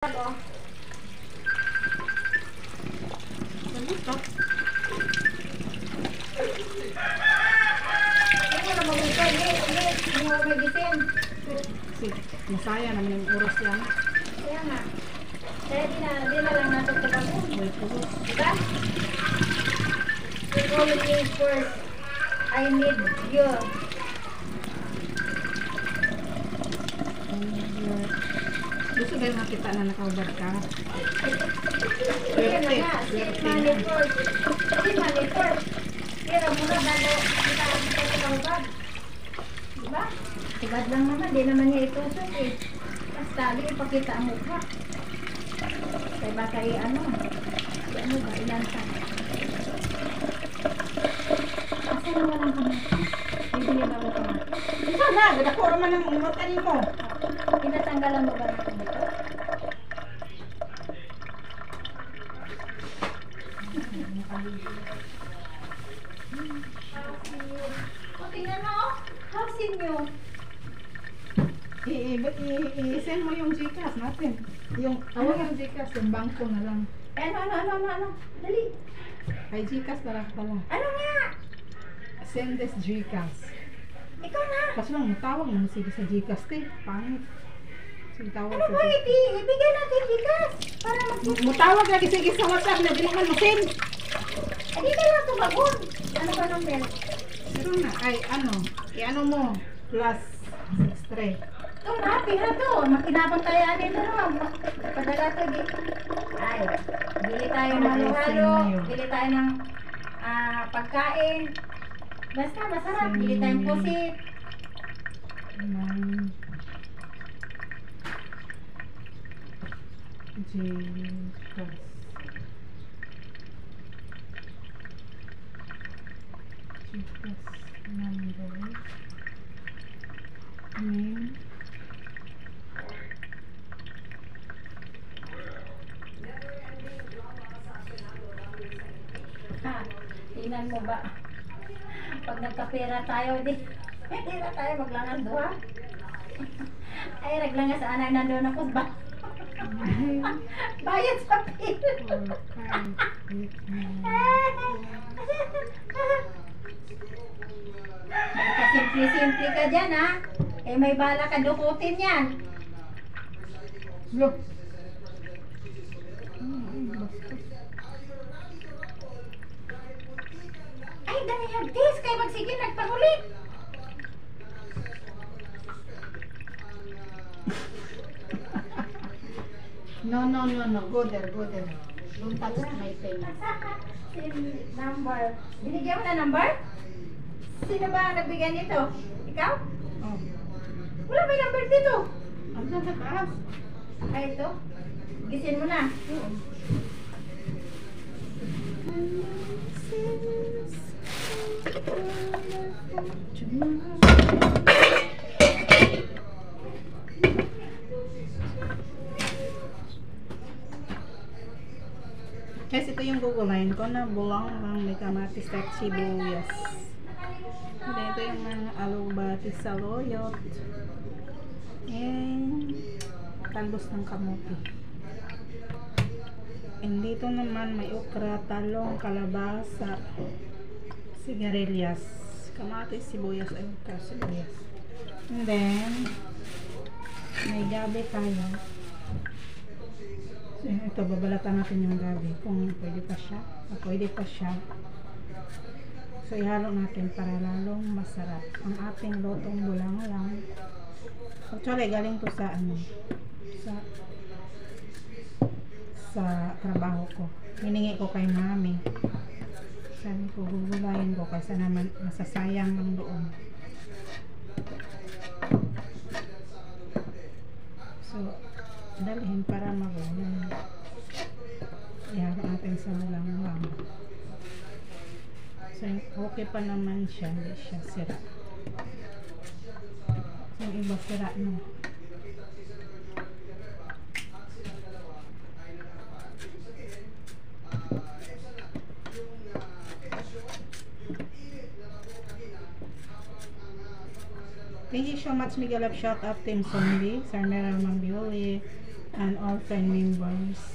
Ano? Nandito. Ano na mag-isa? Hindi mo mag-isin. Masaya naman yung oras yan. Kaya nga. Kaya di na lang natin ito bago. Diba? You call me first. I need you. Gusto kayo makita na nakaubad ka? Kaya na nga. Save money first. Save money first. Kaya muna bago kita ang pagkakabad. Diba? Tibad lang naman. Di naman niya itusok eh. Basta di ipakita ang mukha. Kaya baka ano ba? Ilansan. Asa naman ang kamata? Bibili ba ang kamata? Isa na! Gadako naman ang umatan mo. Tinatanggalan mo ba natin dito? O, tingnan mo. Housing nyo. I-send mo yung Gcash natin. Yung Gcash, yung bangko na lang. Ano? Dali. Ay, Gcash na lang pala. Ano nga? Send this Gcash. Ikaw na. Kasi lang, tawag mo sige sa Gcash, te. Pangit. Sige, tawag Ano sa ba? Gcash. Ibigay natin bigas. Para Mutawag lagi sige sa WhatsApp na, di naman mo send. Hindi kayo lang tumagon. Ano ba number? Pero na, ay, ano, i-ano mo, plus 63. Ito na, pira to. Makinabang tayo anin na naman. Padala to. Ay, bili tayo ng halo-halo. Bili tayo ng pagkain. Basta masarap. Bili tayong pusit. Gcash. Number. Name. Ha, tingnan mo ba? Pag nagkapera tayo, di pera tayo maglangan doha. Ay, naglangan sa anak nandoon ako ba? Bayad sa bill. Simple-simple ka dyan, ha? Eh, may bala ka dukutin yan. Look. Ay, dami hagtis. Kaya magsige, nagpahuli. No. Go there. Don't touch my pen. Number. Binigyan mo na number? Sino ba ang nagbigay nito? Ikaw? Oh. Wala may number dito. Ano sa taas? Ay, ito. Gisin mo na. Guys, ito yung gugulayin ko na bulang lang may kamatis at sibuyas. Then, ito yung mga alugbati sa loyot. And talbos ng kamote. And dito naman may okra, talong, kalabasa, sigarilyas, kamatis, sibuyas, ay okra, sibuyas. And then may gabi tayo. So, ito, babalatan natin yung gabi kung pwede pa siya. Pwede pa siya. So, ihalo natin para lalong masarap ang ating lotong bulang-lang. Actually, galing to sa ano, sa trabaho ko. Hiningi ko kay mami. Sabi ko, gugulayin ko kasi naman masasayang lang doon. So, dalhin para magulang. Ihalo natin sa bulang-lang. So, okay pa naman siya, hindi siya sira. So, yung iba sira no. Thank you so much, Miguel of Shout Out Team Zombie, Sarnera Mambioli, and all friend members.